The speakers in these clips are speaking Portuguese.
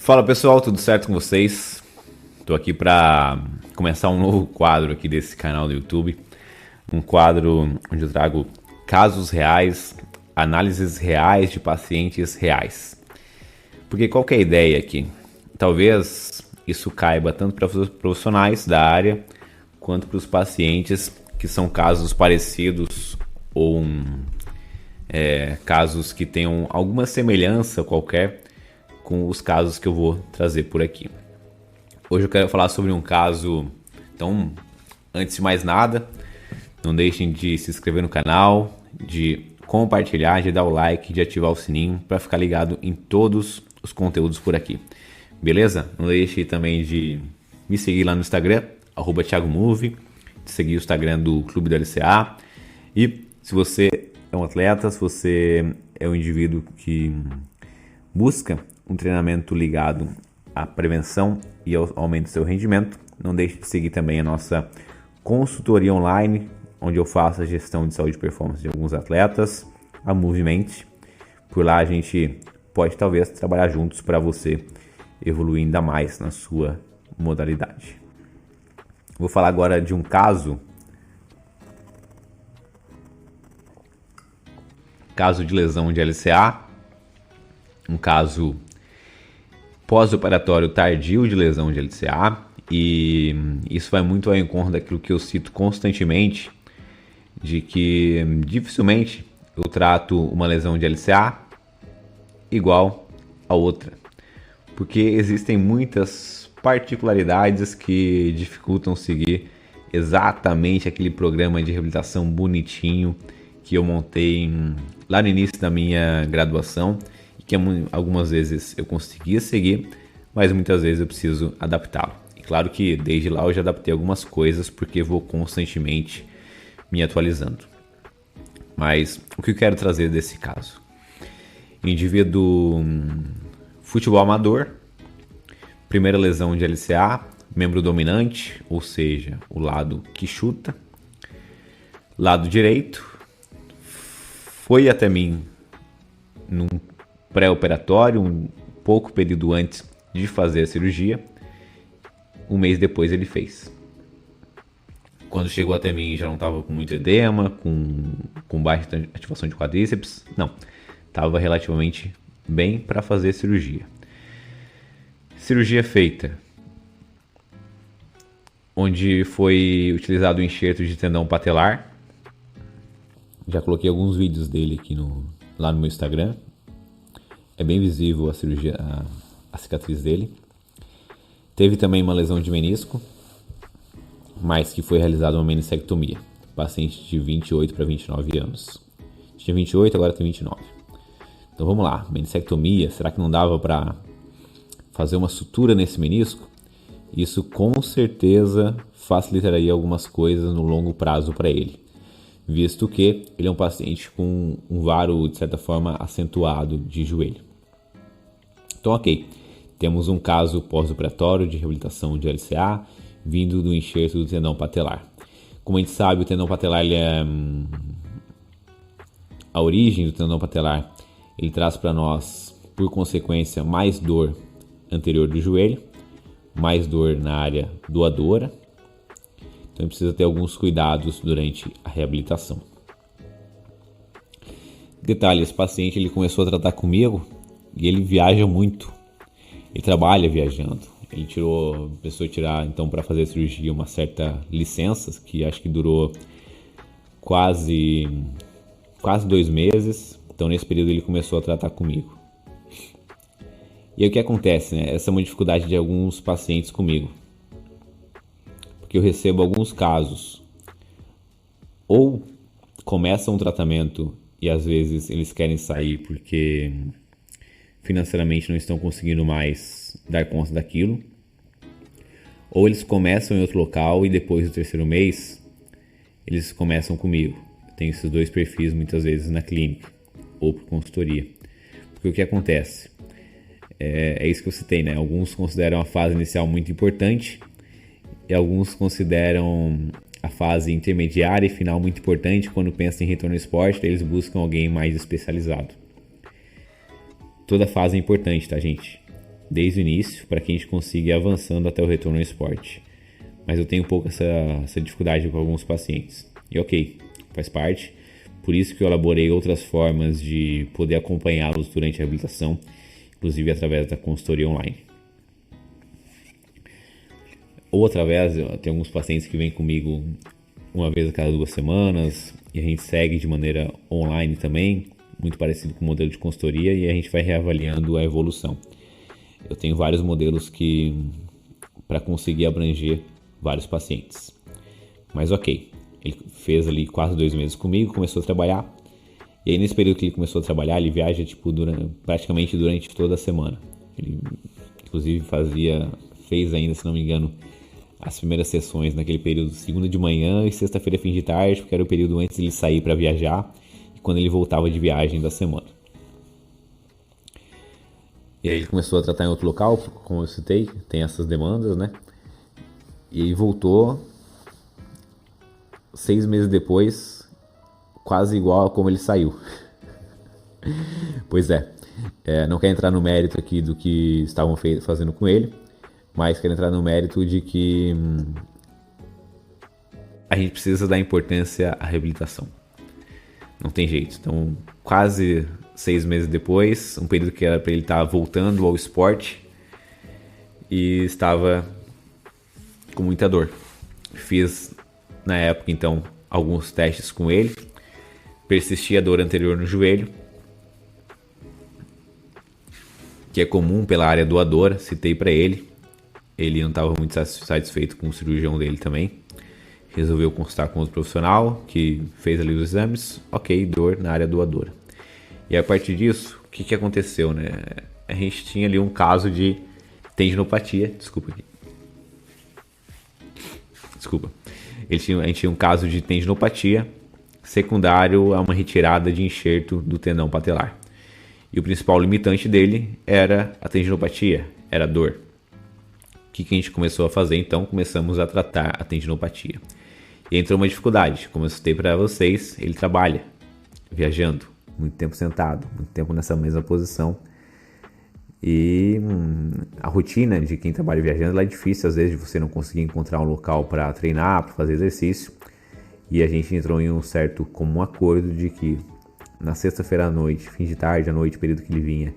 Fala pessoal, tudo certo com vocês? Estou aqui para começar um novo quadro aqui desse canal do YouTube. Um quadro onde eu trago casos reais, análises reais de pacientes reais. Porque qual que é a ideia aqui? Talvez isso caiba tanto para os profissionais da área quanto para os pacientes que são casos parecidos ou casos que tenham alguma semelhança qualquer com os casos que eu vou trazer por aqui. Hoje eu quero falar sobre um caso, então, antes de mais nada, não deixem de se inscrever no canal, de compartilhar, de dar o like, de ativar o sininho para ficar ligado em todos os conteúdos por aqui. Beleza? Não deixe também de me seguir lá no Instagram, @thiagomove, de seguir o Instagram do Clube do LCA. E se você é um atleta, se você é um indivíduo que busca um treinamento ligado à prevenção e ao aumento do seu rendimento, não deixe de seguir também a nossa consultoria online, onde eu faço a gestão de saúde e performance de alguns atletas, a Movimente. Por lá a gente pode talvez trabalhar juntos para você evoluir ainda mais na sua modalidade. Vou falar agora de um caso de lesão de LCA, um caso pós-operatório tardio de lesão de LCA, e isso vai muito ao encontro daquilo que eu cito constantemente, de que dificilmente eu trato uma lesão de LCA igual a outra, porque existem muitas particularidades que dificultam seguir exatamente aquele programa de reabilitação bonitinho que eu montei lá no início da minha graduação, que algumas vezes eu conseguia seguir, mas muitas vezes eu preciso adaptá-lo. E claro que desde lá eu já adaptei algumas coisas, porque vou constantemente me atualizando. Mas o que eu quero trazer desse caso? Indivíduo futebol amador, primeira lesão de LCA, membro dominante, ou seja, o lado que chuta, lado direito, foi até mim num pré-operatório, um pouco período antes de fazer a cirurgia. Um mês depois ele Quando chegou até mim já não estava com muito edema, com baixa ativação de quadríceps, não, estava relativamente bem para fazer a cirurgia. Cirurgia feita, onde foi utilizado o enxerto de tendão patelar. Já coloquei alguns vídeos dele aqui lá no meu Instagram. É bem visível a cirurgia, a cicatriz dele. Teve também uma lesão de menisco, mas que foi realizada uma meniscectomia. Paciente de 28 para 29 anos. Tinha 28, agora tem 29. Então vamos lá, meniscectomia, será que não dava para fazer uma sutura nesse menisco? Isso com certeza facilitaria algumas coisas no longo prazo para ele, visto que ele é um paciente com um varo, de certa forma, acentuado de joelho. Então, ok, temos um caso pós-operatório de reabilitação de LCA, vindo do enxerto do tendão patelar. Como a gente sabe, o tendão patelar, a origem do tendão patelar, ele traz para nós, por consequência, mais dor anterior do joelho, mais dor na área doadora. Então precisa ter alguns cuidados durante a reabilitação. Detalhe, esse paciente ele começou a tratar comigo e ele viaja muito. Ele trabalha viajando. Ele precisou tirar então para fazer a cirurgia uma certa licença, que acho que durou quase 2 meses. Então nesse período ele começou a tratar comigo. E aí o que acontece, né? Essa é uma dificuldade de alguns pacientes comigo. Que eu recebo alguns casos, ou começam um tratamento e às vezes eles querem sair porque financeiramente não estão conseguindo mais dar conta daquilo, ou eles começam em outro local e depois do 3º mês eles começam comigo. Tem esses dois perfis muitas vezes na clínica ou por consultoria. Porque o que acontece? É isso que eu citei, né? Alguns consideram a fase inicial muito importante, e alguns consideram a fase intermediária e final muito importante. Quando pensam em retorno ao esporte, eles buscam alguém mais especializado. Toda fase é importante, tá, gente? desde o início para que a gente consiga ir avançando até o retorno ao esporte. Mas eu tenho um pouco essa dificuldade com alguns pacientes. E ok, faz parte. Por isso que eu elaborei outras formas de poder acompanhá-los durante a reabilitação, inclusive através da consultoria online. Ou através, tem alguns pacientes que vêm comigo uma vez a cada 2 semanas e a gente segue de maneira online também, muito parecido com o modelo de consultoria, e a gente vai reavaliando a evolução. Eu tenho vários modelos para conseguir abranger vários pacientes. Mas ok, ele fez ali quase 2 meses comigo, começou a trabalhar. E aí nesse período que ele começou a trabalhar, ele viaja praticamente durante toda a semana. Ele inclusive fez ainda, se não me engano, as primeiras sessões naquele período, segunda de manhã e sexta-feira fim de tarde, porque era o período antes de ele sair para viajar e quando ele voltava de viagem da semana. E aí ele começou a tratar em outro local, como eu citei, tem essas demandas, né? E ele voltou 6 meses depois, quase igual a como ele saiu. Pois é, não quero entrar no mérito aqui do que estavam fazendo com ele, mas quero entrar no mérito de que a gente precisa dar importância à reabilitação. Não tem jeito. Então, quase 6 meses depois, um período que era para ele estar voltando ao esporte, e estava com muita dor. Fiz, na época, então, alguns testes com ele. Persistia a dor anterior no joelho, que é comum pela área doadora, citei para ele. Ele não estava muito satisfeito com o cirurgião dele também. Resolveu consultar com outro profissional, que fez ali os exames. Ok, dor na área doadora. E a partir disso, o que aconteceu, né? A gente tinha ali um caso de tendinopatia. Desculpa. A gente tinha um caso de tendinopatia secundário a uma retirada de enxerto do tendão patelar. E o principal limitante dele era a tendinopatia, era a dor. O que a gente começou a fazer então? Começamos a tratar a tendinopatia. E entrou uma dificuldade. Como eu citei para vocês, ele trabalha viajando, muito tempo sentado, muito tempo nessa mesma posição. E a rotina de quem trabalha viajando é difícil, às vezes, de você não conseguir encontrar um local para treinar, para fazer exercício. E a gente entrou em um certo comum acordo de que na sexta-feira à noite, fim de tarde à noite, período que ele vinha,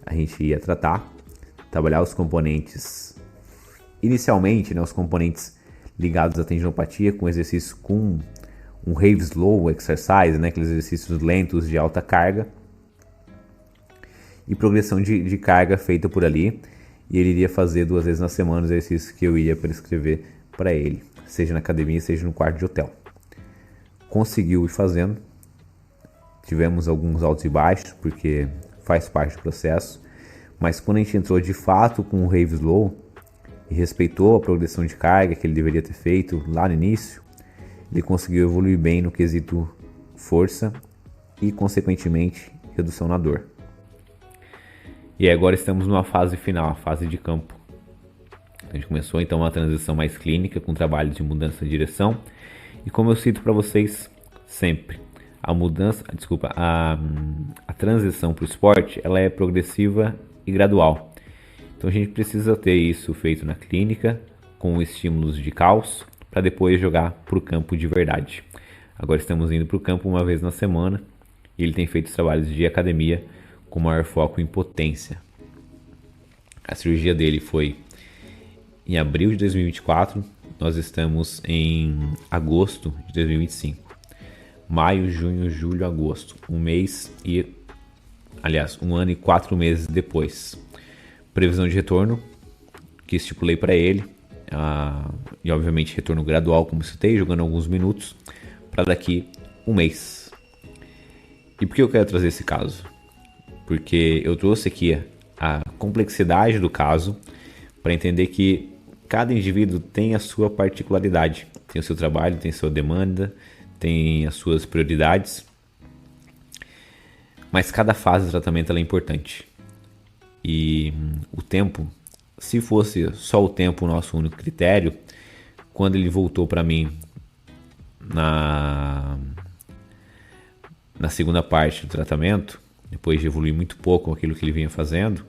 a gente ia trabalhar os componentes. Inicialmente, né, os componentes ligados à tendinopatia com exercício com um Heavy Slow Exercise, né, aqueles exercícios lentos de alta carga, e progressão de carga feita por ali. E ele iria fazer 2 vezes na semana os exercícios que eu iria prescrever para ele, seja na academia, seja no quarto de hotel. Conseguiu ir fazendo. Tivemos alguns altos e baixos, porque faz parte do processo, mas quando a gente entrou de fato com o Heavy Slow e respeitou a progressão de carga que ele deveria ter feito lá no início, ele conseguiu evoluir bem no quesito força e, consequentemente, redução na dor. E agora estamos numa fase final, a fase de campo. A gente começou então uma transição mais clínica, com trabalho de mudança de direção. E como eu cito para vocês sempre, a transição para o esporte, ela é progressiva e gradual. Então a gente precisa ter isso feito na clínica, com estímulos de caos, para depois jogar para o campo de verdade. Agora estamos indo para o campo uma vez na semana, e ele tem feito os trabalhos de academia com maior foco em potência. A cirurgia dele foi em abril de 2024, nós estamos em agosto de 2025. Maio, junho, julho, agosto. Um ano e 4 meses depois. Previsão de retorno, que estipulei para ele, e obviamente retorno gradual, como citei, jogando alguns minutos, para daqui um mês. E por que eu quero trazer esse caso? Porque eu trouxe aqui a complexidade do caso para entender que cada indivíduo tem a sua particularidade, tem o seu trabalho, tem a sua demanda, tem as suas prioridades, mas cada fase do tratamento ela é importante. E o tempo, se fosse só o tempo o nosso único critério, quando ele voltou para mim na segunda parte do tratamento, depois de evoluir muito pouco aquilo que ele vinha fazendo,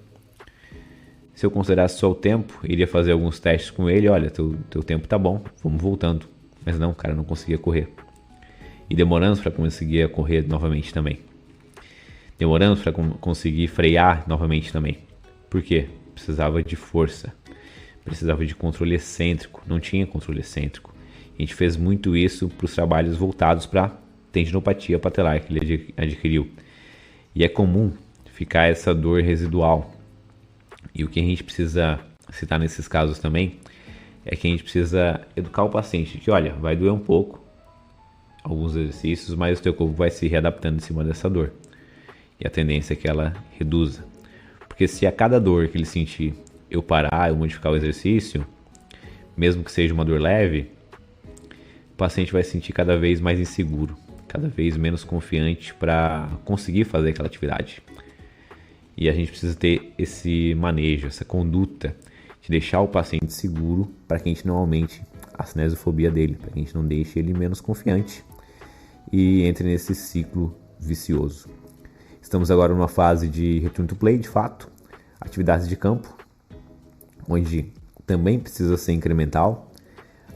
Se eu considerasse só o tempo, iria fazer alguns testes com ele. Olha, teu tempo tá bom, vamos voltando. Mas não, cara, não conseguia correr. E demoramos para conseguir correr novamente também. Demoramos para conseguir frear novamente também. Por quê? Precisava de força. Precisava de controle excêntrico. Não tinha controle excêntrico. A gente fez muito isso para os trabalhos voltados para tendinopatia patelar que ele adquiriu. E é comum ficar essa dor residual. E o que a gente precisa citar nesses casos também é que a gente precisa educar o paciente que, olha, vai doer um pouco alguns exercícios, mas o teu corpo vai se readaptando em cima dessa dor. E a tendência é que ela reduza. Porque se a cada dor que ele sentir eu parar, eu modificar o exercício, mesmo que seja uma dor leve, o paciente vai se sentir cada vez mais inseguro, cada vez menos confiante para conseguir fazer aquela atividade. E a gente precisa ter esse manejo, essa conduta de deixar o paciente seguro para que a gente não aumente a cinesiofobia dele, para que a gente não deixe ele menos confiante e entre nesse ciclo vicioso. Estamos agora numa fase de return to play, de fato, atividades de campo, onde também precisa ser incremental,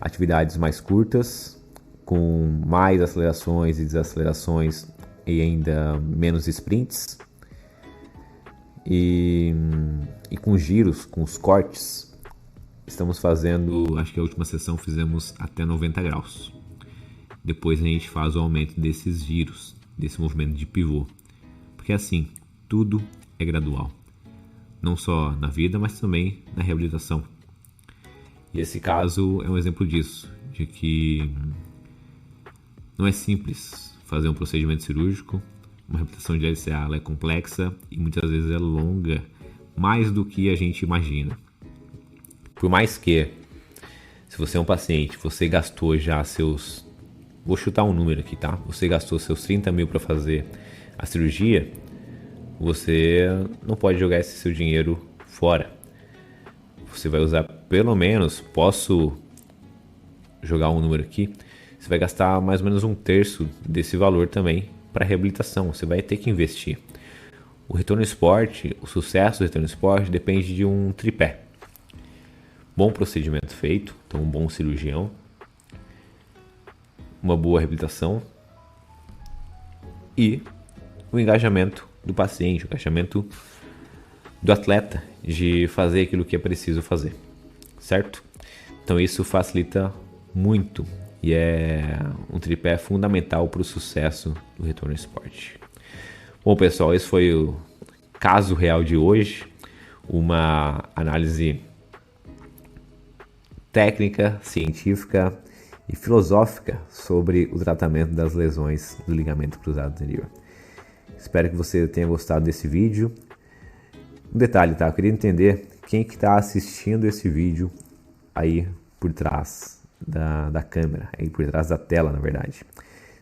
atividades mais curtas, com mais acelerações e desacelerações e ainda menos sprints, e com giros, com os cortes. Estamos fazendo, acho que a última sessão fizemos até 90 graus. Depois a gente faz o aumento desses giros, desse movimento de pivô. Porque assim, tudo é gradual. Não só na vida, mas também na reabilitação. E esse caso é um exemplo disso, de que não é simples fazer um procedimento cirúrgico. Uma reabilitação de LCA ela é complexa e muitas vezes é longa, mais do que a gente imagina. Por mais que, se você é um paciente, você gastou já seus... Vou chutar um número aqui, tá? Você gastou seus 30 mil para fazer a cirurgia, você não pode jogar esse seu dinheiro fora. Você vai usar pelo menos, posso jogar um número aqui, você vai gastar mais ou menos 1/3 desse valor também para reabilitação. Você vai ter que investir. O retorno ao esporte, o sucesso do retorno ao esporte depende de um tripé. Bom procedimento feito, então um bom cirurgião, uma boa reabilitação e o engajamento do paciente, o engajamento do atleta de fazer aquilo que é preciso fazer, certo? Então isso facilita muito e é um tripé fundamental para o sucesso do retorno ao esporte. Bom, pessoal, esse foi o caso real de hoje, uma análise técnica, científica e filosófica sobre o tratamento das lesões do ligamento cruzado anterior. Espero que você tenha gostado desse vídeo. Um detalhe, tá? Eu queria entender quem que está assistindo esse vídeo aí por trás da câmera, aí por trás da tela, na verdade.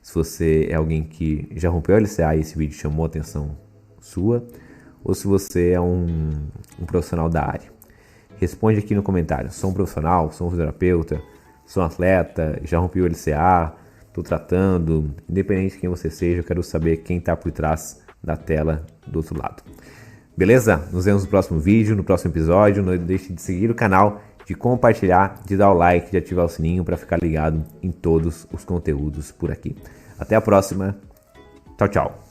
Se você é alguém que já rompeu o LCA e esse vídeo chamou a atenção sua, ou se você é um profissional da área. Responde aqui no comentário. Sou um profissional, sou um fisioterapeuta, sou um atleta, já rompi o LCA, estou tratando. Independente de quem você seja, eu quero saber quem está por trás da tela do outro lado. Beleza? Nos vemos no próximo vídeo, no próximo episódio. Não deixe de seguir o canal, de compartilhar, de dar o like, de ativar o sininho para ficar ligado em todos os conteúdos por aqui. Até a próxima. Tchau, tchau.